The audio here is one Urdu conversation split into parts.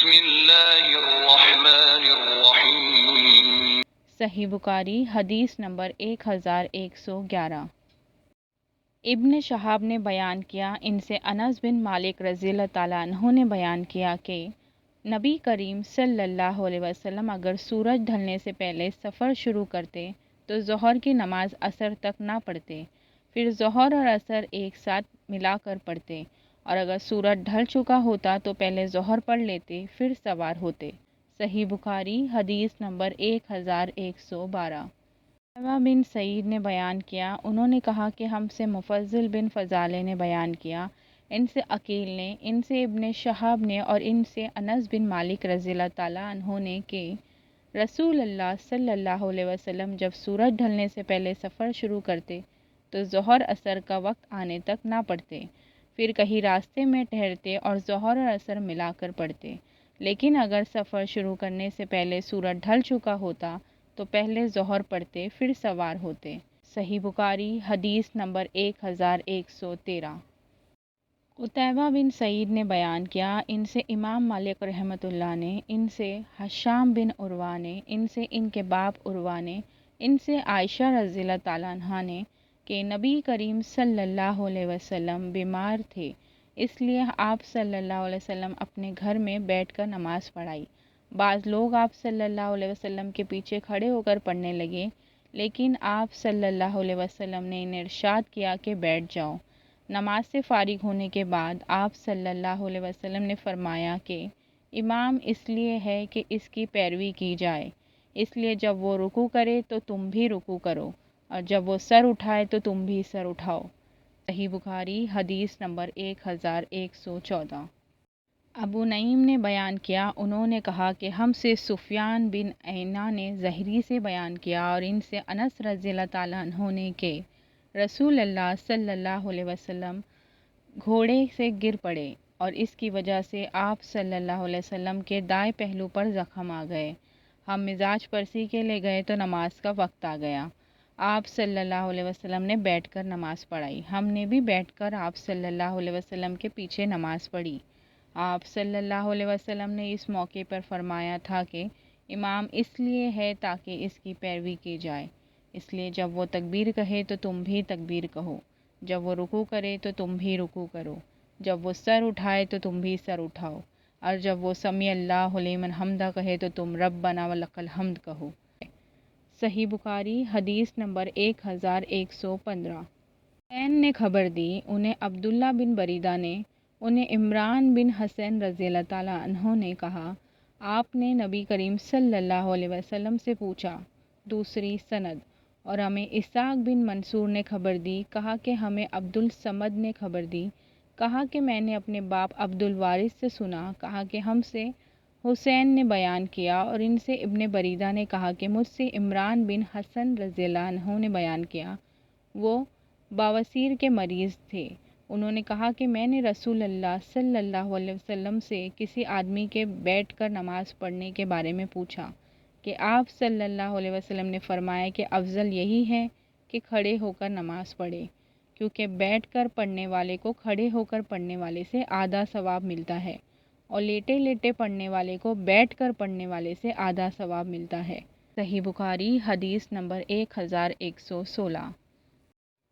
بسم اللہ الرحمن الرحیم۔ صحیح بخاری حدیث نمبر 1111۔ ابن شہاب نے بیان کیا، ان سے انس بن مالک رضی اللہ تعالیٰ عنہ نے بیان کیا کہ نبی کریم صلی اللہ علیہ وسلم اگر سورج ڈھلنے سے پہلے سفر شروع کرتے تو ظہر کی نماز عصر تک نہ پڑھتے، پھر ظہر اور عصر ایک ساتھ ملا کر پڑھتے، اور اگر سورج ڈھل چکا ہوتا تو پہلے ظہر پڑھ لیتے پھر سوار ہوتے۔ صحیح بخاری حدیث نمبر 1112۔ عتبہ بن سعید نے بیان کیا، انہوں نے کہا کہ ہم سے مفضل بن فضالہ نے بیان کیا، ان سے عقیل نے، ان سے ابن شہاب نے، اور ان سے انس بن مالک رضی اللہ تعالیٰ عنہ نے کہ رسول اللہ صلی اللہ علیہ وسلم جب سورج ڈھلنے سے پہلے سفر شروع کرتے تو ظہر عصر کا وقت آنے تک نہ پڑھتے، پھر کہیں راستے میں ٹھہرتے اور ظہر اور عصر ملا کر پڑھتے، لیکن اگر سفر شروع کرنے سے پہلے سورج ڈھل چکا ہوتا تو پہلے ظہر پڑھتے پھر سوار ہوتے۔ صحیح بخاری حدیث نمبر 1113۔ عتبہ بن سعید نے بیان کیا، ان سے امام مالک رحمۃ اللہ نے، ان سے ہشام بن عروہ نے، ان سے ان کے باپ عروہ نے، ان سے عائشہ رضی اللہ تعالیٰ عنہا نے کہ نبی کریم صلی اللہ علیہ وسلم بیمار تھے، اس لیے آپ صلی اللہ علیہ وسلم اپنے گھر میں بیٹھ کر نماز پڑھائی۔ بعض لوگ آپ صلی اللہ علیہ وسلم کے پیچھے کھڑے ہو کر پڑھنے لگے، لیکن آپ صلی اللہ علیہ وسلم نے انہیں ارشاد کیا کہ بیٹھ جاؤ۔ نماز سے فارغ ہونے کے بعد آپ صلی اللہ علیہ وسلم نے فرمایا کہ امام اس لیے ہے کہ اس کی پیروی کی جائے، اس لیے جب وہ رکوع کرے تو تم بھی رکوع کرو، اور جب وہ سر اٹھائے تو تم بھی سر اٹھاؤ۔ صحیح بخاری حدیث نمبر 1114۔ ابو نعیم نے بیان کیا، انہوں نے کہا کہ ہم سے سفیان بن عیینہ نے زہری سے بیان کیا، اور ان سے انس رضی اللہ تعالیٰ عنہ نے کہ رسول اللہ صلی اللہ علیہ وسلم گھوڑے سے گر پڑے اور اس کی وجہ سے آپ صلی اللہ علیہ وسلم کے دائیں پہلو پر زخم آ گئے۔ ہم مزاج پرسی کے لے گئے تو نماز کا وقت آ گیا۔ آپ صلی اللہ علیہ وسلم نے بیٹھ کر نماز پڑھائی، ہم نے بھی بیٹھ کر آپ صلی اللہ علیہ وسلم کے پیچھے نماز پڑھی۔ آپ صلی اللہ علیہ وسلم نے اس موقع پر فرمایا تھا کہ امام اس لیے ہے تاکہ اس کی پیروی کی جائے، اس لیے جب وہ تکبیر کہے تو تم بھی تکبیر کہو، جب وہ رکوع کرے تو تم بھی رکوع کرو، جب وہ سر اٹھائے تو تم بھی سر اٹھاؤ، اور جب وہ سمیع اللہ لمن حمدہ کہے تو تم ربنا ولک الحمد کہو۔ صحیح بخاری حدیث نمبر 1115۔ حسین نے خبر دی، انہیں عبداللہ بن بریدہ نے، انہیں عمران بن حسین رضی اللہ تعالیٰ عنہ نے کہا، آپ نے نبی کریم صلی اللہ علیہ وسلم سے پوچھا۔ دوسری سند۔ اور ہمیں اسحاق بن منصور نے خبر دی، کہا کہ ہمیں عبد الصمد نے خبر دی، کہا کہ میں نے اپنے باپ عبد الوارث سے سنا، کہا کہ ہم سے حسین نے بیان کیا، اور ان سے ابن بریدہ نے کہا کہ مجھ سے عمران بن حسن رضی اللہ عنہ نے بیان کیا، وہ بواسیر کے مریض تھے۔ انہوں نے کہا کہ میں نے رسول اللہ صلی اللہ علیہ وسلم سے کسی آدمی کے بیٹھ کر نماز پڑھنے کے بارے میں پوچھا کہ آپ صلی اللہ علیہ وسلم نے فرمایا کہ افضل یہی ہے کہ کھڑے ہو کر نماز پڑھے، کیونکہ بیٹھ کر پڑھنے والے کو کھڑے ہو کر پڑھنے والے سے آدھا ثواب ملتا ہے، اور لیٹے لیٹے پڑھنے والے کو بیٹھ کر پڑھنے والے سے آدھا ثواب ملتا ہے۔ صحیح بخاری حدیث نمبر 1116۔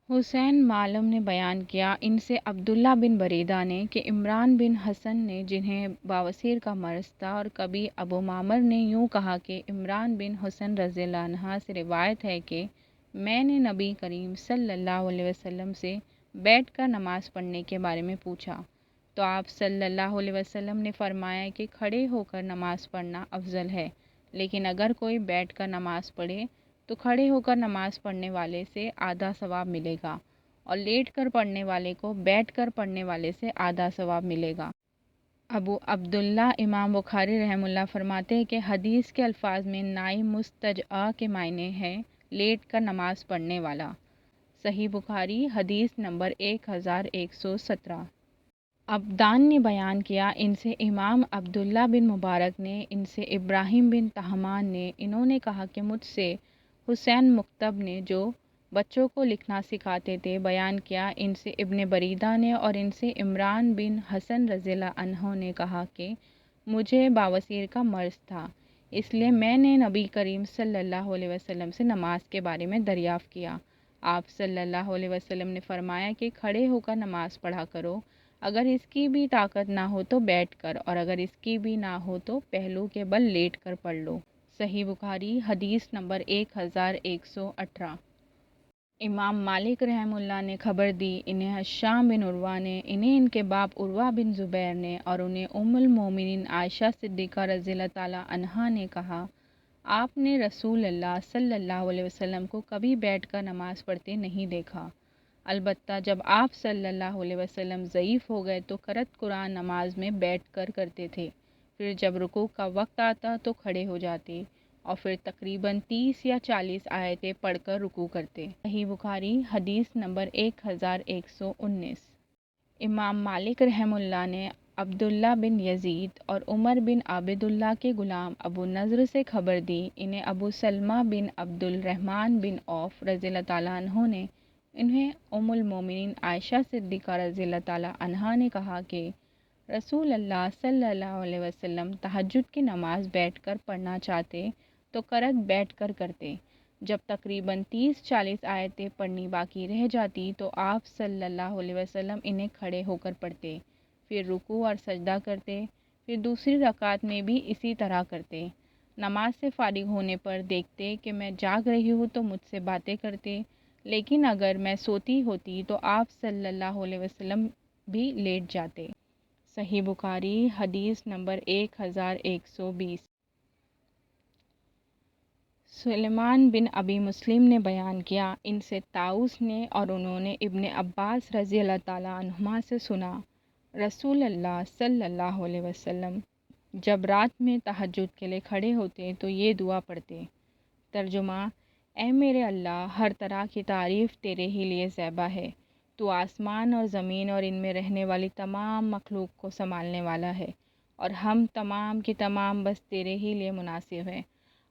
حسین معلم نے بیان کیا، ان سے عبداللہ بن بریدہ نے کہ عمران بن حسن نے، جنہیں بواسیر کا مرض تھا، اور کبھی ابو معمر نے یوں کہا کہ عمران بن حسن رضی اللہ عنہ سے روایت ہے کہ میں نے نبی کریم صلی اللہ علیہ وسلم سے بیٹھ کر نماز پڑھنے کے بارے میں پوچھا، تو آپ صلی اللہ علیہ وسلم نے فرمایا کہ کھڑے ہو کر نماز پڑھنا افضل ہے، لیکن اگر کوئی بیٹھ کر نماز پڑھے تو کھڑے ہو کر نماز پڑھنے والے سے آدھا ثواب ملے گا، اور لیٹ کر پڑھنے والے کو بیٹھ کر پڑھنے والے سے آدھا ثواب ملے گا۔ ابو عبداللہ امام بخاری رحمہ اللہ فرماتے ہیں کہ حدیث کے الفاظ میں نائم مستجع کے معنی ہے لیٹ کر نماز پڑھنے والا۔ صحیح بخاری حدیث نمبر 1117۔ عبدان نے بیان کیا، ان سے امام عبداللہ بن مبارک نے، ان سے ابراہیم بن طہمان نے، انہوں نے کہا کہ مجھ سے حسین مکتب نے، جو بچوں کو لکھنا سکھاتے تھے، بیان کیا، ان سے ابن بریدہ نے، اور ان سے عمران بن حسن رضی اللہ عنہ نے کہا کہ مجھے باوسیر کا مرض تھا، اس لیے میں نے نبی کریم صلی اللہ علیہ وسلم سے نماز کے بارے میں دریافت کیا۔ آپ صلی اللہ علیہ وسلم نے فرمایا کہ کھڑے ہو کر نماز پڑھا کرو، اگر اس کی بھی طاقت نہ ہو تو بیٹھ کر، اور اگر اس کی بھی نہ ہو تو پہلو کے بل لیٹ کر پڑھ لو۔ صحیح بخاری حدیث نمبر 1118۔ امام مالک رحمہ اللہ نے خبر دی، انہیں ہشام بن عروہ نے، انہیں ان کے باپ عروہ بن زبیر نے، اور انہیں ام المومنین عائشہ صدیقہ رضی اللہ تعالی عنہا نے کہا، آپ نے رسول اللہ صلی اللہ علیہ وسلم کو کبھی بیٹھ کر نماز پڑھتے نہیں دیکھا، البتہ جب آپ صلی اللہ علیہ وسلم ضعیف ہو گئے تو قرأت قرآن نماز میں بیٹھ کر کرتے تھے، پھر جب رکوع کا وقت آتا تو کھڑے ہو جاتے، اور پھر تقریباً 30 یا 40 آیتیں پڑھ کر رکوع کرتے۔ صحیح بخاری حدیث نمبر 1119۔ امام مالک رحمہ اللہ نے عبداللہ بن یزید اور عمر بن عابد اللہ کے غلام ابو نضر سے خبر دی، انہیں ابو سلمہ بن عبد الرحمن بن عوف رضی اللہ تعالیٰ عنہ نے، انہیں ام المومنین عائشہ صدیقہ رضی اللہ تعالیٰ عنہا نے کہا کہ رسول اللہ صلی اللہ علیہ وسلم تہجد کی نماز بیٹھ کر پڑھنا چاہتے تو قرأت بیٹھ کر کرتے، جب تقریباً 30-40 آیتیں پڑھنی باقی رہ جاتی تو آپ صلی اللہ علیہ وسلم انہیں کھڑے ہو کر پڑھتے، پھر رکوع اور سجدہ کرتے، پھر دوسری رکعت میں بھی اسی طرح کرتے۔ نماز سے فارغ ہونے پر دیکھتے کہ میں جاگ رہی ہوں تو مجھ سے باتیں کرتے، لیکن اگر میں سوتی ہوتی تو آپ صلی اللہ علیہ وسلم بھی لیٹ جاتے۔ صحیح بخاری حدیث نمبر 1120۔ سلیمان بن ابی مسلم نے بیان کیا، ان سے طاؤس نے، اور انہوں نے ابن عباس رضی اللہ تعالیٰ عنہما سے سنا، رسول اللہ صلی اللہ علیہ وسلم جب رات میں تہجد کے لیے کھڑے ہوتے تو یہ دعا پڑھتے۔ ترجمہ: اے میرے اللہ، ہر طرح کی تعریف تیرے ہی لیے زیبا ہے، تو آسمان اور زمین اور ان میں رہنے والی تمام مخلوق کو سنبھالنے والا ہے، اور ہم تمام کی تمام بس تیرے ہی لیے مناسب ہیں۔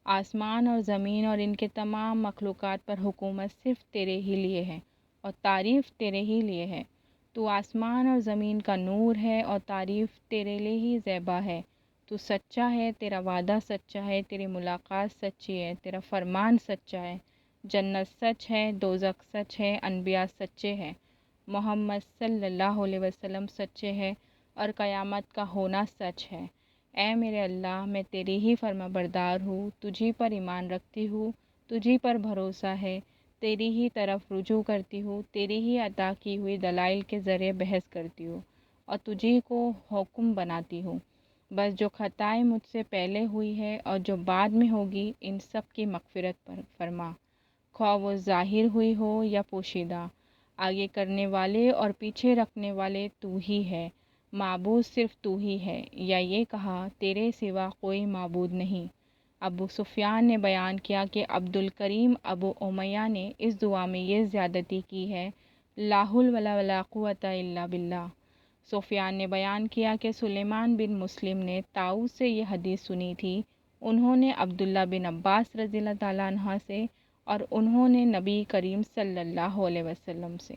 آسمان اور زمین اور ان کے تمام مخلوقات پر حکومت صرف تیرے ہی لیے ہے، اور تعریف تیرے ہی لیے ہے۔ تو آسمان اور زمین کا نور ہے، اور تعریف تیرے لیے ہی زیبا ہے۔ تو سچا ہے، تیرا وعدہ سچا ہے، تیری ملاقات سچی ہے، تیرا فرمان سچا ہے، جنت سچ ہے، دوزخ سچ ہے، انبیاء سچے ہیں، محمد صلی اللہ علیہ وسلم سچے ہے، اور قیامت کا ہونا سچ ہے۔ اے میرے اللہ، میں تیری ہی فرما بردار ہوں، تجھی پر ایمان رکھتی ہوں، تجھی پر بھروسہ ہے، تیری ہی طرف رجوع کرتی ہوں، تیری ہی عطا کی ہوئی دلائل کے ذریعے بحث کرتی ہوں، اور تجھی کو حکم بناتی ہوں۔ بس جو خطائیں مجھ سے پہلے ہوئی ہے اور جو بعد میں ہوگی، ان سب کی مغفرت فرما، خواہ وہ ظاہر ہوئی ہو یا پوشیدہ۔ آگے کرنے والے اور پیچھے رکھنے والے تو ہی ہے، معبود صرف تو ہی ہے، یا یہ کہا تیرے سوا کوئی معبود نہیں۔ ابو سفیان نے بیان کیا کہ عبد الکریم ابو امیہ نے اس دعا میں یہ زیادتی کی ہے، لا حول ولا قوۃ الا باللہ۔ سفیان نے بیان کیا کہ سلیمان بن مسلم نے طاؤس سے یہ حدیث سنی تھی، انہوں نے عبداللہ بن عباس رضی اللہ تعالیٰ عنہ سے، اور انہوں نے نبی کریم صلی اللہ علیہ وسلم سے۔